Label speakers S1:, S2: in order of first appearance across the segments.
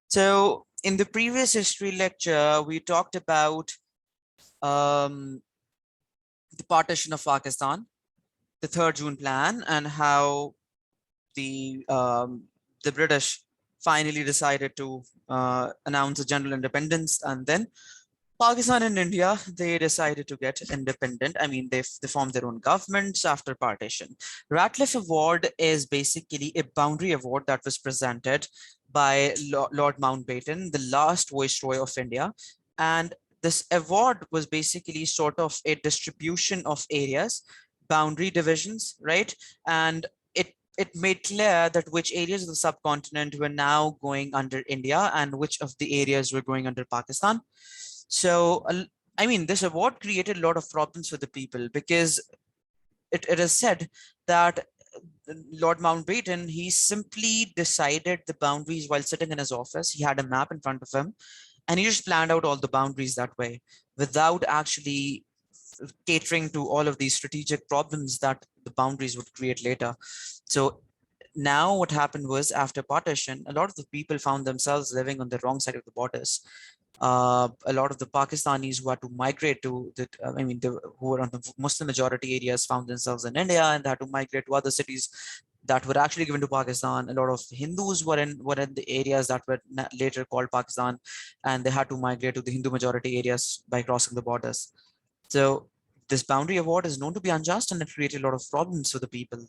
S1: So in the previous history lecture, we talked about um, the partition of Pakistan, the 3rd June plan, and how the the British finally decided to announce a general independence, and then Pakistan and India, they decided to get independent. I mean, they formed their own governments after partition. Ratliff Award is basically a boundary award that was presented by Lord Mountbatten, the last Viceroy of India. And this award was basically sort of a distribution of areas, boundary divisions, right? And it made clear that which areas of the subcontinent were now going under India and which of the areas were going under Pakistan. So, I mean, this award created a lot of problems for the people because it is said that Lord Mountbatten, he simply decided the boundaries while sitting in his office. He had a map in front of him and he just planned out all the boundaries that way without actually catering to all of these strategic problems that the boundaries would create later. So now what happened was after partition, a lot of the people found themselves living on the wrong side of the borders. A lot of the Pakistanis who had to migrate to the, who were on the Muslim majority areas found themselves in India and they had to migrate to other cities that were actually given to Pakistan. A lot of Hindus were in the areas that were later called Pakistan, and they had to migrate to the Hindu majority areas by crossing the borders. So this boundary award is known to be unjust, and it created a lot of problems for the people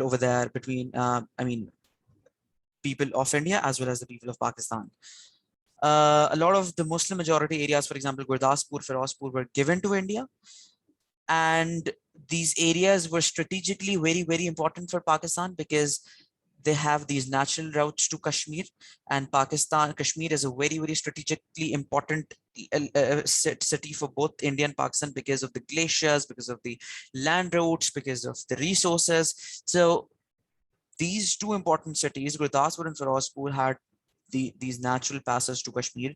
S1: over there between, people of India as well as the people of Pakistan. A lot of the Muslim majority areas, for example, Gurdaspur, Firozpur, were given to India. And these areas were strategically very, very important for Pakistan because they have these natural routes to Kashmir, and Kashmir is a very, very strategically important city for both India and Pakistan because of the glaciers, because of the land routes, because of the resources. So these two important cities, Gurdaspur and Firozpur, had these natural passes to Kashmir,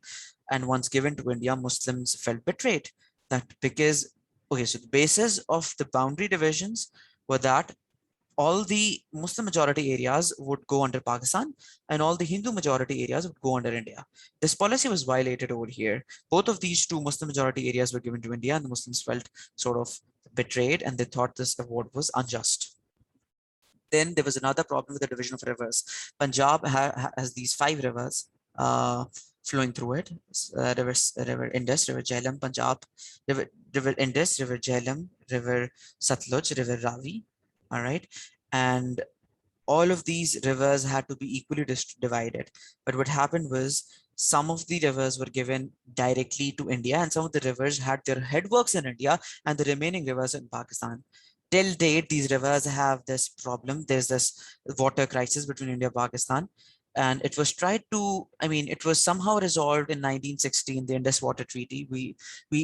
S1: and once given to India, Muslims felt betrayed. That because, okay, so the basis of the boundary divisions were that all the Muslim majority areas would go under Pakistan and all the Hindu majority areas would go under India. This policy was violated over here. Both of these two Muslim majority areas were given to India, and the Muslims felt sort of betrayed and they thought this award was unjust. Then there was another problem with the division of rivers. Punjab has these 5 rivers flowing through it. River Indus, River Jhelum, Punjab, River Indus, River Jhelum, River Satluj, River Ravi. All right. And all of these rivers had to be equally divided. But what happened was some of the rivers were given directly to India, and some of the rivers had their headworks in India and the remaining rivers in Pakistan. Till date, these rivers have this problem. There's this water crisis between India and Pakistan. And it was tried to, I mean, it was somehow resolved in 1916, the Indus Water Treaty. We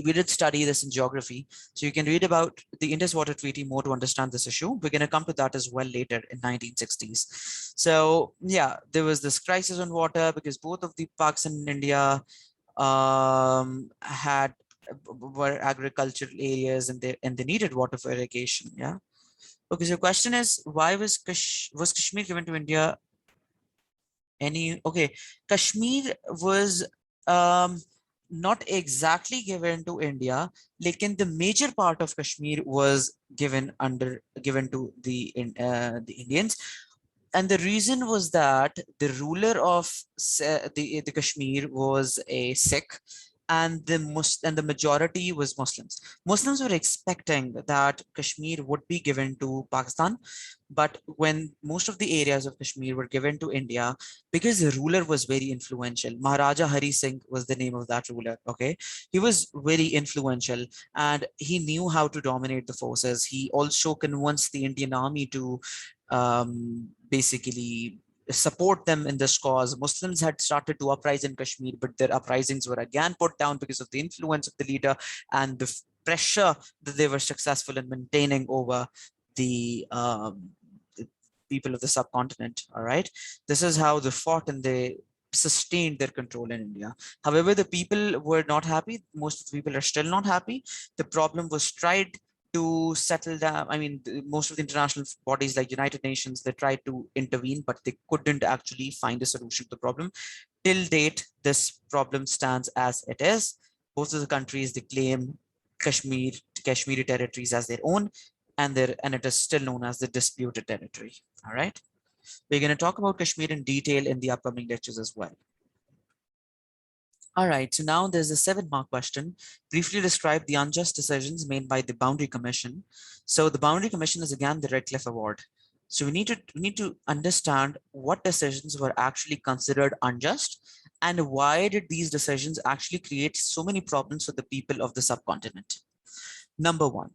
S1: did study this in geography. So you can read about the Indus Water Treaty more to understand this issue. We're going to come to that as well later in 1960s. So yeah, there was this crisis on water because both of the Pakistan and India had were agricultural areas and they needed water for irrigation. Yeah. Okay. So the question is, why was Kashmir given to India? Okay, Kashmir was not exactly given to India, like the major part of Kashmir was given to the Indians, and the reason was that the ruler of the Kashmir was a Sikh, and the majority was Muslims. Muslims were expecting that Kashmir would be given to Pakistan, but when most of the areas of Kashmir were given to India, because the ruler was very influential, Maharaja Hari Singh was the name of that ruler. Okay, he was very influential, and he knew how to dominate the forces. He also convinced the Indian army to basically support them in this cause. Muslims had started to uprise in Kashmir, but their uprisings were again put down because of the influence of the leader and the pressure that they were successful in maintaining over the people of the subcontinent. All right, this is how they fought and they sustained their control in India. However, the people were not happy. Most of the people are still not happy. The problem was tried to settle down. I mean, most of the international bodies like United Nations, they tried to intervene, but they couldn't actually find a solution to the problem. till date, this problem stands as it is. Both of the countries, they claim Kashmiri territories as their own, and it is still known as the disputed territory. All right. We're going to talk about Kashmir in detail in the upcoming lectures as well. All right, so now there's a 7-mark question. Briefly describe the unjust decisions made by the Boundary Commission. So the Boundary Commission is again the Ratliff Award. So we need to understand what decisions were actually considered unjust and why did these decisions actually create so many problems for the people of the subcontinent. Number one,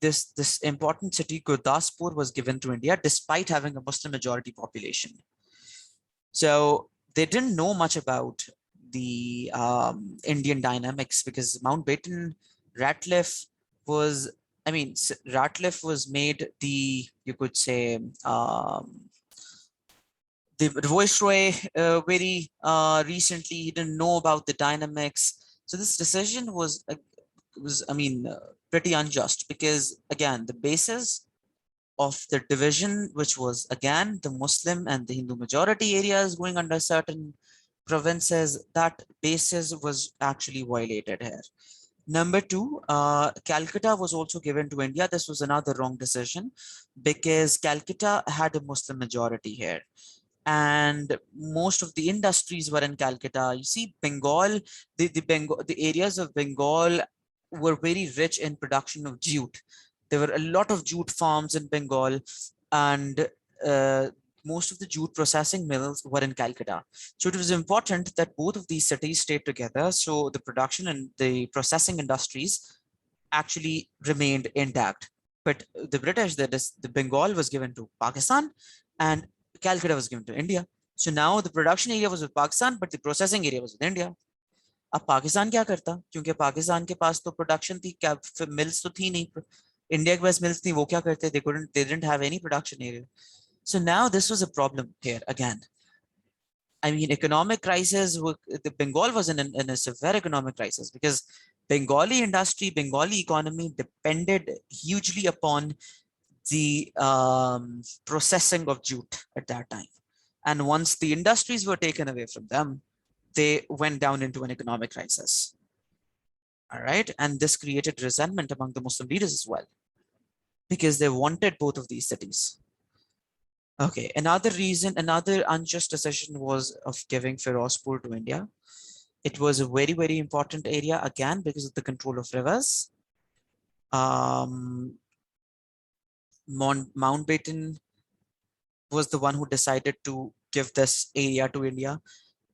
S1: this important city Gurdaspur was given to India despite having a Muslim majority population. So they didn't know much about the Indian dynamics because Mountbatten Ratliff was, I mean, Ratliff was made the, you could say, the viceroy very recently. He didn't know about the dynamics. So this decision was pretty unjust because again, the basis of the division, which was again the Muslim and the Hindu majority areas going under certain provinces, that basis was actually violated here. Number two, Calcutta was also given to India. This was another wrong decision because Calcutta had a Muslim majority here. And most of the industries were in Calcutta. You see, Bengal, the areas of Bengal were very rich in production of jute. There were a lot of jute farms in Bengal, and most of the jute processing mills were in Calcutta. So it was important that both of these cities stayed together. So the production and the processing industries actually remained intact. But the British, the Bengal was given to Pakistan and Calcutta was given to India. So now the production area was with Pakistan, but the processing area was with India. अब पाकिस्तान क्या करता, क्योंकि पाकिस्तान के पास तो production थी, क्या mills तो थी नहीं, इंडिया के पास मिल्स थी, वो क्या करते, they didn't have any production area. So now this was a problem here again. I mean, economic crisis, the Bengal was in a severe economic crisis because Bengali industry, Bengali economy depended hugely upon the processing of jute at that time. And once the industries were taken away from them, they went down into an economic crisis. All right. And this created resentment among the Muslim leaders as well, because they wanted both of these cities. Okay. Another reason, another unjust decision was of giving Firozpur to India. It was a very, very important area, again, because of the control of rivers. Mountbatten was the one who decided to give this area to India.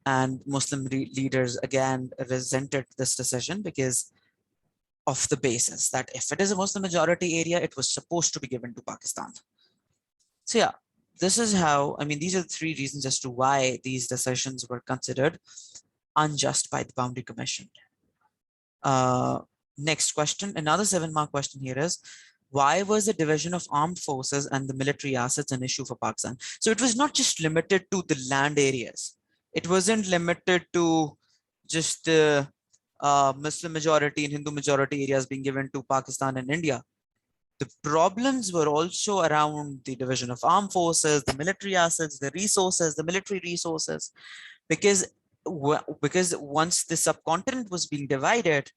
S1: And Muslim leaders again resented this decision because of the basis that if it is a Muslim majority area, it was supposed to be given to Pakistan. So yeah, this is how, I mean, these are the 3 reasons as to why these decisions were considered unjust by the Boundary Commission. Next question, another 7-mark question here is, why was the division of armed forces and the military assets an issue for Pakistan? So it was not just limited to the land areas. It wasn't limited to just the Muslim majority and Hindu majority areas being given to Pakistan and India. The problems were also around the division of armed forces, the military assets, the resources, the military resources, because once the subcontinent was being divided,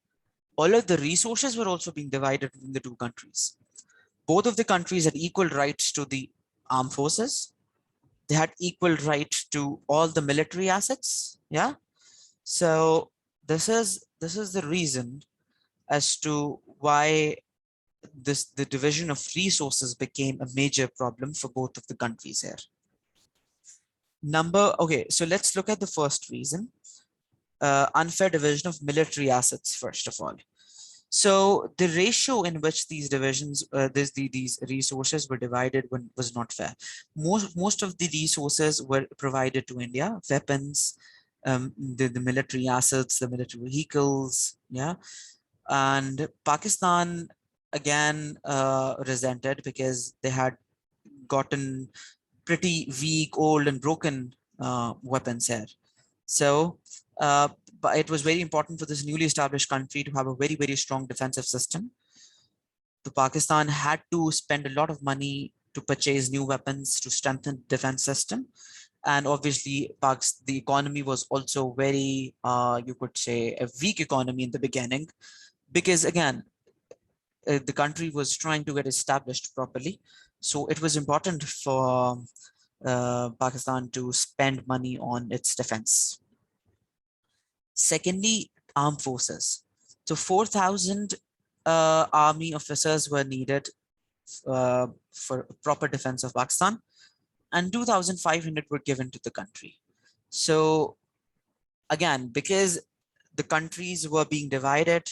S1: all of the resources were also being divided within the 2 countries. Both of the countries had equal rights to the armed forces. They had equal right to all the military assets. Yeah. So this is the reason as to why the division of resources became a major problem for both of the countries here. Okay, so let's look at the first reason, unfair division of military assets, first of all. So the ratio in which these divisions, these resources were divided was not fair. Most of the resources were provided to India, weapons, the military assets, the military vehicles, yeah. And Pakistan again resented because they had gotten pretty weak, old and broken weapons here. So but it was very important for this newly established country to have a very, very strong defensive system. The Pakistan had to spend a lot of money to purchase new weapons to strengthen the defense system. And obviously, the economy was also very, you could say, a weak economy in the beginning, because again, the country was trying to get established properly. So it was important for Pakistan to spend money on its defense. Secondly, armed forces. So 4,000 army officers were needed for proper defense of Pakistan, and 2,500 were given to the country. So again, because the countries were being divided,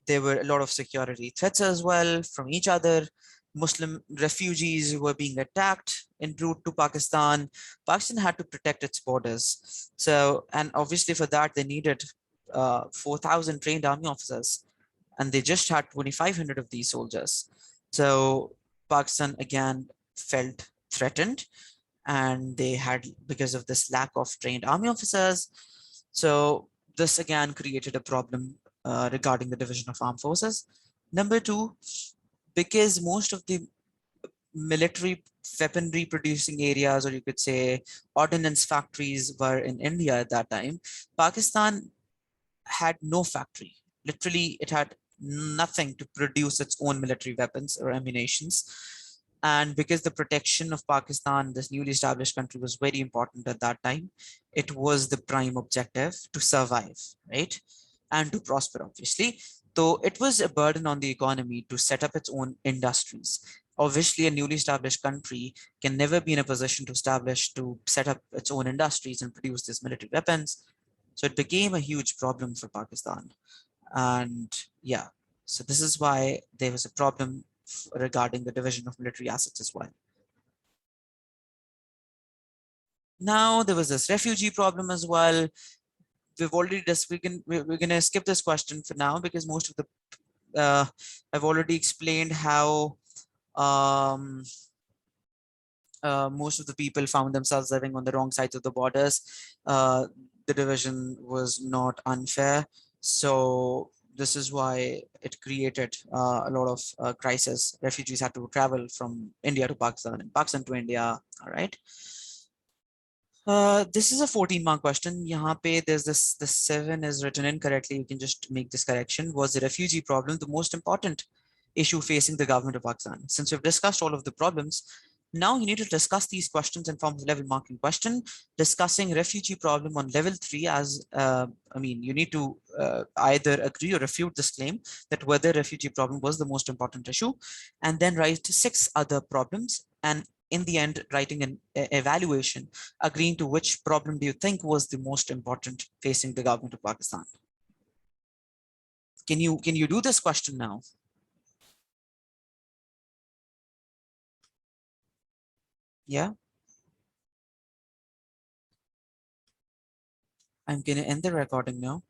S1: there were a lot of security threats as well from each other. Muslim refugees were being attacked en route to Pakistan. Pakistan had to protect its borders. So, and obviously for that, they needed 4,000 trained army officers, and they just had 2,500 of these soldiers. So Pakistan again felt threatened, and they had, because of this lack of trained army officers. So this again created a problem regarding the division of armed forces. Number two, because most of the military weaponry producing areas, or you could say ordnance factories, were in India at that time, Pakistan had no factory. Literally, it had nothing to produce its own military weapons or ammunitions. And because the protection of Pakistan, this newly established country, was very important at that time, it was the prime objective to survive, right? And to prosper, obviously. So it was a burden on the economy to set up its own industries. Obviously, a newly established country can never be in a position to set up its own industries and produce these military weapons. So it became a huge problem for Pakistan. And yeah, so this is why there was a problem regarding the division of military assets as well. Now there was this refugee problem as well. We've already just we're gonna skip this question for now, because most of the I've already explained how um, most of the people found themselves living on the wrong sides of the borders. The division was not unfair. So this is why it created a lot of crisis. Refugees had to travel from India to Pakistan and Pakistan to India. All right. This is a 14-mark question. Yahan pe there's the 7 is written incorrectly. You can just make this correction. Was the refugee problem the most important issue facing the government of Pakistan? Since we've discussed all of the problems, now you need to discuss these questions in form of level marking question. Discussing refugee problem on level 3 as, you need to either agree or refute this claim that whether refugee problem was the most important issue, and then write 6 other problems, and in the end, writing an evaluation agreeing to which problem do you think was the most important facing the government of Pakistan. Can you do this question now? Yeah, I'm gonna end the recording now.